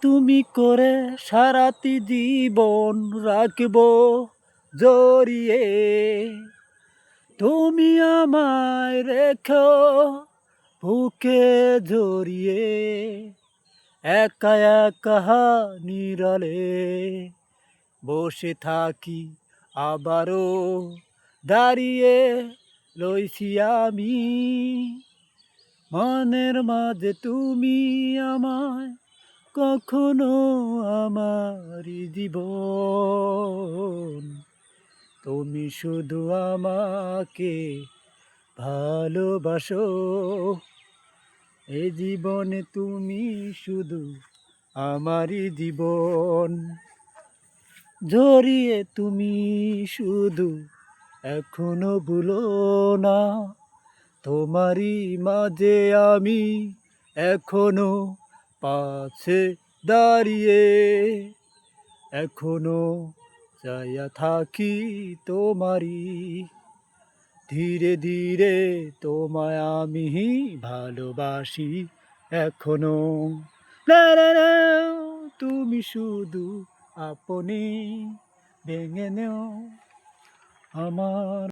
তুমি করে সারাটি জীবন রাখবো জড়িয়ে। তুমি আমায় রেখো বুকে জড়িয়ে, একা একা নিরালে বসে থাকি আবারও দাঁড়িয়ে লইছি আমি মনের মাঝে। তুমি আমায় কখনো আমারই জীবন, তুমি শুধু আমাকে ভালোবাসো। এই জীবনে তুমি শুধু আমারই জীবন, জড়িয়ে তুমি শুধু এখনো ভুলো না। তোমারই মাঝে আমি এখনো পাশে দাঁড়িয়ে, এখনো চাইয়া থাকি তোমারই। ধীরে ধীরে তোমায় আমি ভালোবাসি এখনো। লা লা লা, তুমি শুধু আপনি ভেঙে নেও আমার